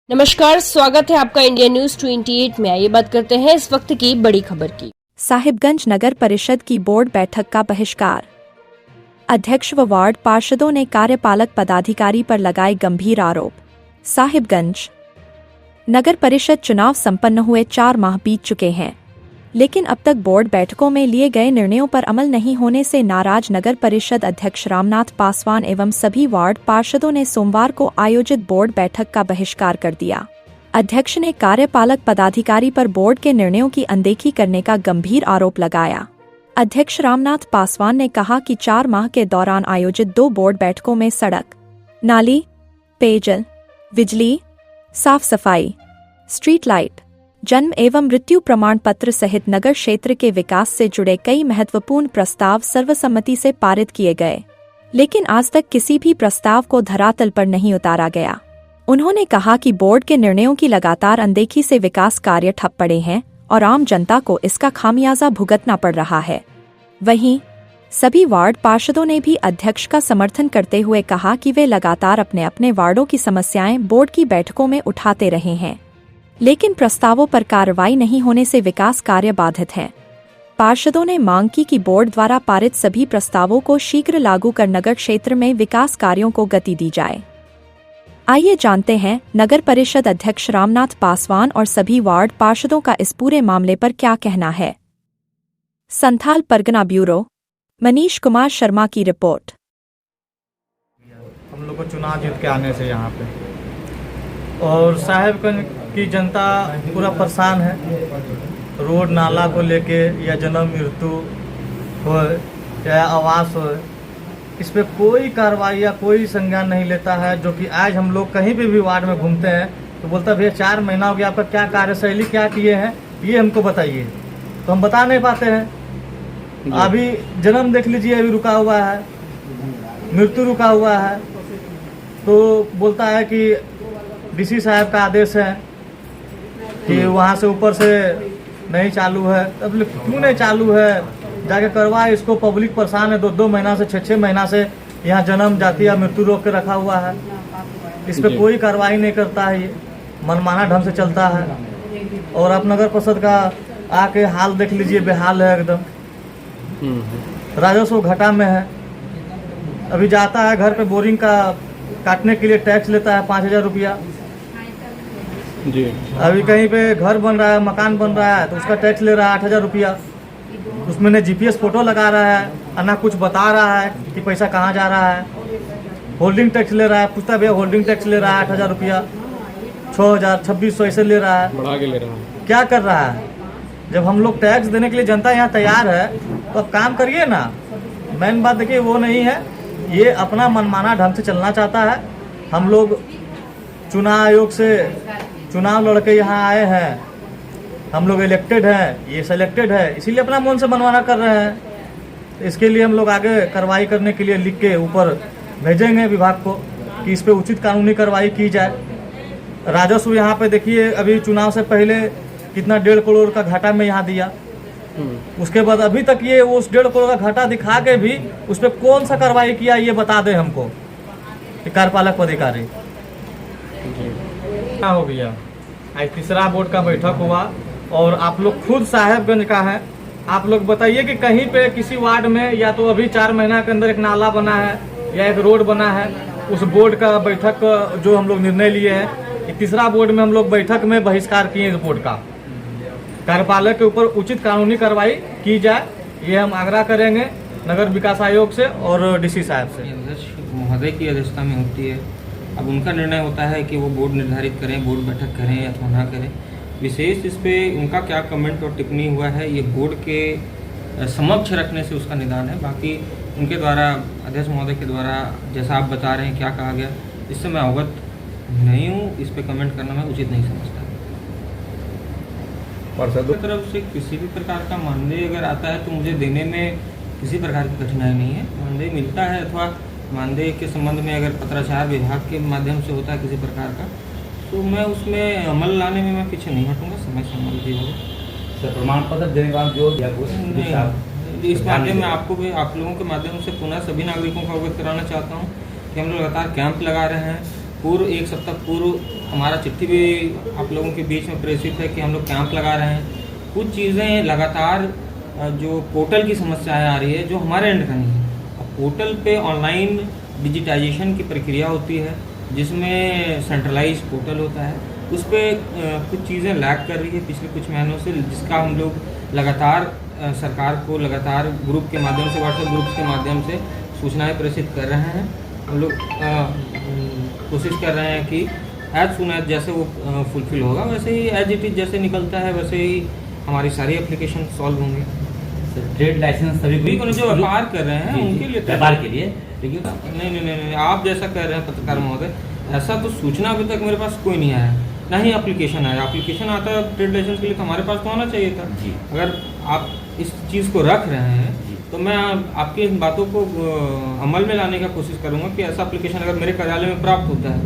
नमस्कार, स्वागत है आपका इंडिया न्यूज 28 में। आइए बात करते हैं इस वक्त की बड़ी खबर की। साहिबगंज नगर परिषद की बोर्ड बैठक का बहिष्कार। अध्यक्ष व वार्ड पार्षदों ने कार्यपालक पदाधिकारी पर लगाए गंभीर आरोप। साहिबगंज नगर परिषद चुनाव संपन्न हुए 4 माह बीत चुके हैं, लेकिन अब तक बोर्ड बैठकों में लिए गए निर्णयों पर अमल नहीं होने से नाराज नगर परिषद अध्यक्ष रामनाथ पासवान एवं सभी वार्ड पार्षदों ने सोमवार को आयोजित बोर्ड बैठक का बहिष्कार कर दिया। अध्यक्ष ने कार्यपालक पदाधिकारी पर बोर्ड के निर्णयों की अनदेखी करने का गंभीर आरोप लगाया। अध्यक्ष रामनाथ पासवान ने कहा कि 4 माह के दौरान आयोजित 2 बोर्ड बैठकों में सड़क, नाली, पेयजल, बिजली, साफ सफाई, स्ट्रीट लाइट, जन्म एवं मृत्यु प्रमाण पत्र सहित नगर क्षेत्र के विकास से जुड़े कई महत्वपूर्ण प्रस्ताव सर्वसम्मति से पारित किए गए, लेकिन आज तक किसी भी प्रस्ताव को धरातल पर नहीं उतारा गया। उन्होंने कहा कि बोर्ड के निर्णयों की लगातार अनदेखी से विकास कार्य ठप पड़े हैं और आम जनता को इसका खामियाजा भुगतना पड़ रहा है। वहीं सभी वार्ड पार्षदों ने भी अध्यक्ष का समर्थन करते हुए कहा कि वे लगातार अपने अपने वार्डों की समस्याएं बोर्ड की बैठकों में उठाते रहे हैं, लेकिन प्रस्तावों पर कार्रवाई नहीं होने से विकास कार्य बाधित हैं। पार्षदों ने मांग की कि बोर्ड द्वारा पारित सभी प्रस्तावों को शीघ्र लागू कर नगर क्षेत्र में विकास कार्यों को गति दी जाए। आइए जानते हैं नगर परिषद अध्यक्ष रामनाथ पासवान और सभी वार्ड पार्षदों का इस पूरे मामले पर क्या कहना है। संथाल परगना ब्यूरो, मनीष कुमार शर्मा की रिपोर्ट। हम लोग को चुनाव जीत के आने से यहाँ पे और साहिबगंज की जनता पूरा परेशान है। रोड नाला को लेके या जन्म मृत्यु हो या आवास हो, इस पे कोई कार्रवाई या कोई संज्ञान नहीं लेता है। जो कि आज हम लोग कहीं भी वार्ड में घूमते हैं तो बोलता भैया 4 महीना हो गया, आपका क्या कार्यशैली क्या किए हैं ये हमको बताइए, तो हम बता नहीं पाते हैं। अभी जन्म देख लीजिए, अभी रुका हुआ है, मृत्यु रुका हुआ है, तो बोलता है कि डीसी साहब का आदेश है कि वहाँ से ऊपर से नहीं चालू है। अब क्यों नहीं चालू है, जाके करवाए इसको। पब्लिक परेशान है, 2-2 महीना से 6-6 महीना से यहाँ जन्म जाति या मृत्यु रोक के रखा हुआ है। इस पे कोई कार्रवाई नहीं करता है, ये मनमाना ढंग से चलता है। और आप नगर परिषद का आके हाल देख लीजिए, बेहाल है एकदम। राजस्व घाटा में है। अभी जाता है घर पे बोरिंग का काटने के लिए टैक्स लेता है 5000 रुपया जी। अभी कहीं पे घर बन रहा है, मकान बन रहा है, तो उसका टैक्स ले रहा है 8000 रुपया। उसमें ने GPS फोटो लगा रहा है और ना कुछ बता रहा है कि पैसा कहाँ जा रहा है। होल्डिंग टैक्स ले रहा है, पूछता भैया होल्डिंग टैक्स ले रहा है 8000 रुपया, 6000, 2600 ऐसे ले रहा है। बढ़ा के ले रहा है। क्या कर रहा है? जब हम लोग टैक्स देने के लिए जनता यहाँ तैयार है तो अब काम करिए ना। मेन बात देखिए वो नहीं है, ये अपना मनमाना ढंग से चलना चाहता है। हम लोग चुनाव आयोग से चुनाव लड़के यहाँ आए हैं, हम लोग इलेक्टेड हैं, ये सिलेक्टेड है, इसीलिए अपना मन से मनमाना कर रहे हैं। इसके लिए हम लोग आगे कार्रवाई करने के लिए लिख के ऊपर भेजेंगे विभाग को कि इस पे उचित कानूनी कार्रवाई की जाए। राजस्व यहाँ पे देखिए, अभी चुनाव से पहले कितना 1.5 करोड़ का घाटा में यहाँ दिया, उसके बाद अभी तक ये उस 1.5 करोड़ का घाटा दिखा के भी उस पर कौन सा कार्रवाई किया ये बता दे हमको कार्यपालक पदाधिकारी। क्या हो गया, आज तीसरा बोर्ड का बैठक हुआ और आप लोग खुद साहिबगंज का है। आप लोग बताइए कि कहीं पे किसी वार्ड में या तो अभी 4 महीना के अंदर एक नाला बना है या एक रोड बना है, उस बोर्ड का बैठक जो हम लोग निर्णय लिए हैं, तीसरा बोर्ड में हम लोग बैठक में बहिष्कार किए इस बोर्ड का। कार्यपालक के ऊपर उचित कानूनी कार्रवाई की जाए, ये हम आग्रह करेंगे नगर विकास आयोग से और डीसी साहब से। महोदय की अध्यक्षता में होती है, अब उनका निर्णय होता है कि वो बोर्ड निर्धारित करें, बोर्ड बैठक करें अथवा ना करें। विशेष इस पे उनका क्या कमेंट और टिप्पणी हुआ है, ये बोर्ड के समक्ष रखने से उसका निदान है। बाकी उनके द्वारा, अध्यक्ष महोदय के द्वारा जैसा आप बता रहे हैं क्या कहा गया, इससे मैं अवगत नहीं हूँ, इस पे कमेंट करना मैं उचित नहीं समझता। पार्षदों की तरफ से किसी भी प्रकार का मानदेय अगर आता है तो मुझे देने में किसी प्रकार की कठिनाई नहीं है। मानदेय मिलता है अथवा मानदेय के संबंध में अगर पत्राचार विभाग के माध्यम से होता है किसी प्रकार का, तो मैं उसमें अमल लाने में मैं पीछे नहीं हटूंगा, समय से अमल भी होगा। प्रमाण पत्र देने का जो इस माध्यम में आपको भी, आप लोगों के माध्यम से पुनः सभी नागरिकों को अवगत कराना चाहता हूँ कि हम लोग लगातार कैंप लगा रहे हैं, पूर्व एक सप्ताह पूर्व हमारा चिट्ठी भी आप लोगों के बीच में प्रेषित है कि हम लोग कैंप लगा रहे हैं। कुछ चीज़ें लगातार जो पोर्टल की समस्याएं आ रही है जो हमारे एंड का नहीं है। अब पोर्टल पे ऑनलाइन डिजिटाइजेशन की प्रक्रिया होती है जिसमें सेंट्रलाइज पोर्टल होता है, उस पर कुछ चीज़ें लैग कर रही है पिछले कुछ महीनों से, जिसका हम लोग लगातार सरकार को लगातार ग्रुप के माध्यम से, व्हाट्सएप ग्रुप्स के माध्यम से सूचनाएं प्रेषित कर रहे हैं। हम लोग कोशिश कर रहे हैं कि एज सुन एज जैसे वो फुलफिल होगा वैसे ही एज इट इज जैसे निकलता है वैसे ही हमारी सारी एप्लीकेशन सॉल्व होंगे। ट्रेड लाइसेंस सभी को जो व्यापार कर रहे हैं उनके लिए व्यापार के लिए, लेकिन नहीं, आप जैसा कह रहे हैं पत्रकार महोदय, ऐसा तो सूचना अभी तक मेरे पास कोई नहीं आया, ना ही एप्लीकेशन आया। एप्लीकेशन आता है ट्रेड लाइसेंस के लिए तो हमारे पास तो आना चाहिए था। अगर आप इस चीज़ को रख रहे हैं तो मैं आपकी इन बातों को अमल में लाने का कोशिश करूंगा कि ऐसा एप्लीकेशन अगर मेरे कार्यालय में प्राप्त होता है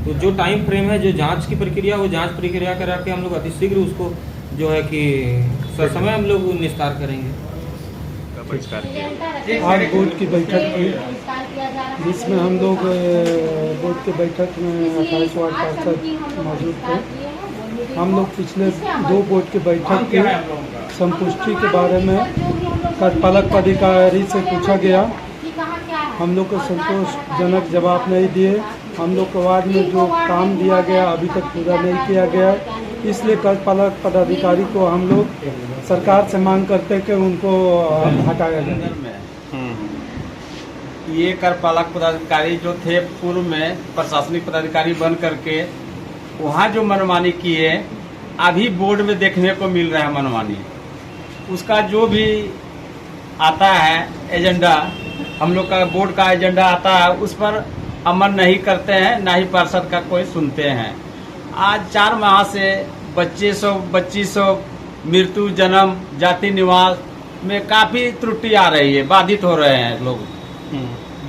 तो जो टाइम फ्रेम है, जो जांच की प्रक्रिया, वो जांच प्रक्रिया करा के हम लोग अतिशीघ्र उसको जो है कि समय हम लोग निस्तार करेंगे। आज बोर्ड की बैठक की जिसमें हम लोग बोर्ड की बैठक में 28 वार्ड पार्षद मौजूद थे। हम लोग पिछले 2 बोर्ड की बैठक की संपुष्टि के बारे में कार्यपालक पदाधिकारी से पूछा गया। हम लोग को संतोषजनक जवाब नहीं दिए। हम लोग के वार्ड में जो काम दिया गया अभी तक पूरा नहीं किया गया, इसलिए कार्यपालक पदाधिकारी को हम लोग सरकार से मांग करते हैं कि उनको हटाया जाए। ये कार्यपालक पदाधिकारी जो थे पूर्व में प्रशासनिक पदाधिकारी बन करके वहाँ जो मनमानी किए अभी बोर्ड में देखने को मिल रहा है मनमानी। उसका जो भी आता है एजेंडा, हम लोग का बोर्ड का एजेंडा आता है, उस पर अमल नहीं करते हैं, ना ही पार्षद का कोई सुनते हैं। आज 4 माह से बच्ची मृत्यु, जन्म, जाति निवास में काफ़ी त्रुटि आ रही है, बाधित हो रहे हैं लोग,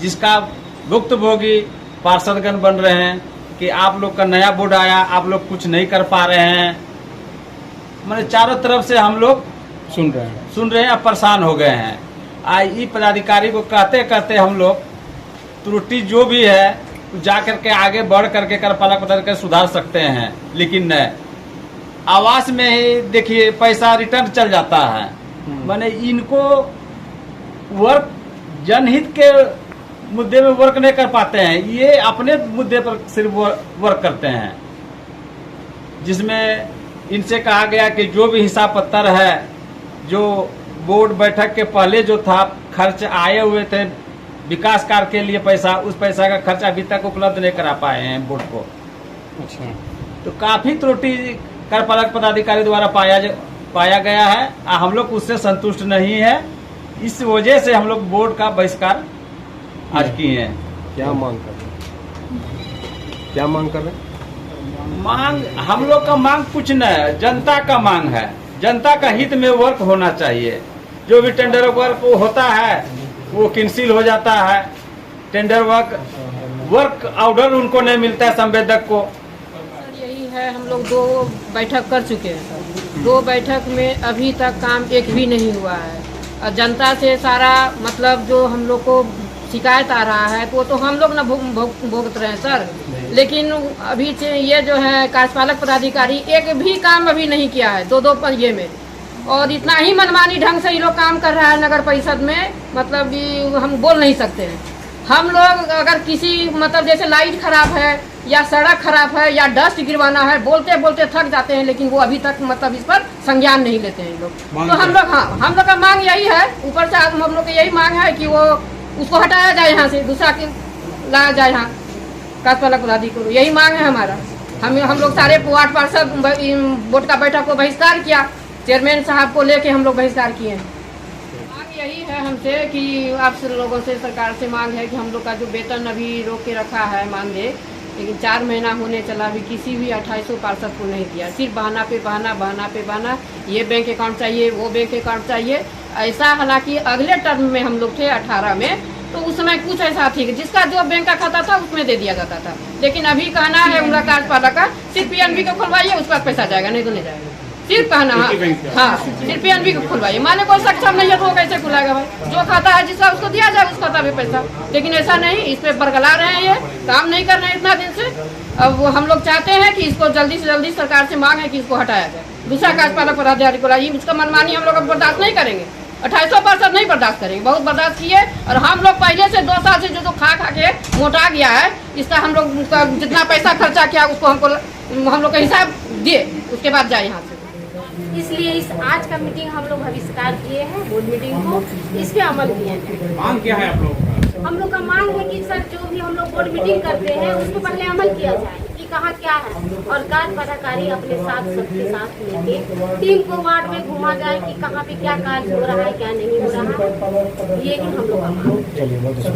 जिसका भुक्तभोगी पार्षदगण बन रहे हैं कि आप लोग का नया बोर्ड आया, आप लोग कुछ नहीं कर पा रहे हैं। मैंने चारों तरफ से हम लोग सुन रहे हैं, परेशान हो गए हैं। आज ई पदाधिकारी को कहते कहते हम लोग त्रुटि जो भी है जा करके आगे बढ़ करके कार्यपालक पदाधिकारी सुधार सकते हैं, लेकिन नहीं। आवास में ही देखिए पैसा रिटर्न चल जाता है। माने इनको वर्क जनहित के मुद्दे में वर्क नहीं कर पाते हैं, ये अपने मुद्दे पर सिर्फ वर्क करते हैं, जिसमें इनसे कहा गया कि जो भी हिसाब पत्र है, जो बोर्ड बैठक के पहले जो था खर्च आए हुए थे विकास कार्य के लिए पैसा, उस पैसा का खर्च अभी तक उपलब्ध नहीं करा पाए हैं बोर्ड को। अच्छा, तो काफ़ी त्रुटि कार्यपालक पदाधिकारी द्वारा पाया गया है। हम लोग उससे संतुष्ट नहीं है, इस वजह से हम लोग बोर्ड का बहिष्कार आज किए हैं। क्या मांग कर रहे हैं? मांग हम लोग का मांग कुछ नहीं है, जनता का मांग है। जनता का हित में वर्क होना चाहिए। जो भी टेंडर वर्क होता है वो कैंसिल हो जाता है। टेंडर वर्क ऑर्डर उनको नहीं मिलता है संवेदक को। यही है, हम लोग 2 बैठक कर चुके हैं। 2 बैठक में अभी तक काम एक भी नहीं हुआ है। और जनता से सारा मतलब जो हम लोग को शिकायत आ रहा है तो वो तो हम लोग ना भुगत रहे हैं सर। लेकिन अभी से ये जो है कार्यपालक पदाधिकारी एक भी काम अभी नहीं किया है 2-2 पहिए में, और इतना ही मनमानी ढंग से ये लोग काम कर रहा है नगर परिषद में, मतलब कि हम बोल नहीं सकते हैं। हम लोग अगर किसी मतलब जैसे लाइट खराब है या सड़क खराब है या डस्ट गिरवाना है, बोलते बोलते थक जाते हैं, लेकिन वो अभी तक मतलब इस पर संज्ञान नहीं लेते हैं लोग। तो हम लोग का मांग यही है, ऊपर से हम लोग की यही मांग है कि वो उसको हटाया जाए, यहाँ से दूसरा के लाया जाए यहाँ कार्यपालक पदाधिकारी को। यही मांग है हमारा। हम लोग सारे वार्ड पार्षद बोर्ड का बैठक को बहिष्कार किया, चेयरमैन साहब को लेके हम लोग बहिष्कार किए। मांग यही है हमसे कि आप लोगों से, सरकार से मांग है कि हम लोग का जो वेतन अभी रोक के रखा है मानदेय, लेकिन 4 महीना होने चला, अभी किसी भी 2800 पार्षद को नहीं दिया। सिर्फ बहाना पे बहाना, ये बैंक अकाउंट चाहिए, वो बैंक अकाउंट चाहिए, ऐसा। हालांकि अगले टर्म में हम लोग थे 18 में, तो उस समय कुछ ऐसा थी कि जिसका जो बैंक का खाता था उसमें दे दिया जाता था। लेकिन अभी कहना है उनका कार्यपालक का सिर्फ PNB को खुलवाइए, उस पर पैसा जाएगा, नहीं तो नहीं जाएगा। सिर्फ कहना हाँ सिर्फ PNB को खुलवाइए। माने कोई सक्षम नहीं है तो वो कैसे खुलाएगा भाई? जो खाता है जिसका उसको दिया जाए उस खाता में पैसा, लेकिन ऐसा नहीं, इस पे बरगला रहे हैं, ये काम नहीं कर रहे हैं इतना दिन से। अब वो हम लोग चाहते हैं कि इसको जल्दी से जल्दी सरकार से मांग है कि इसको हटाया जाए। दूसरा कार्यपालक पदाधिकारी को लाइए, उसका मनमानी हम लोग अब बर्दाश्त नहीं करेंगे, 2800% नहीं बर्दाश्त करेंगे, बहुत बर्दाश्त किए। और हम लोग पहले से 2 साल से जो खा के मोटा गया है, इसका हम लोग उसका जितना पैसा खर्चा किया उसको हम लोग का हिसाब दिए, उसके बाद जाए यहाँ से। इसलिए इस आज का मीटिंग हम लोग बहिष्कार किए हैं, बोर्ड मीटिंग को, इस पे अमल किए हैं। मांग क्या है आप लोगों का? हम लोग का मांग है कि सर जो भी हम लोग बोर्ड मीटिंग करते हैं उस पर पहले अमल किया जाए कि कहाँ क्या है, और कार्य पदाधिकारी अपने साथ सबके साथ लेके टीम को वार्ड में घुमा जाए कि कहाँ पे क्या कार्य हो रहा है क्या नहीं हो रहा है, ये हम लोग का मांग है।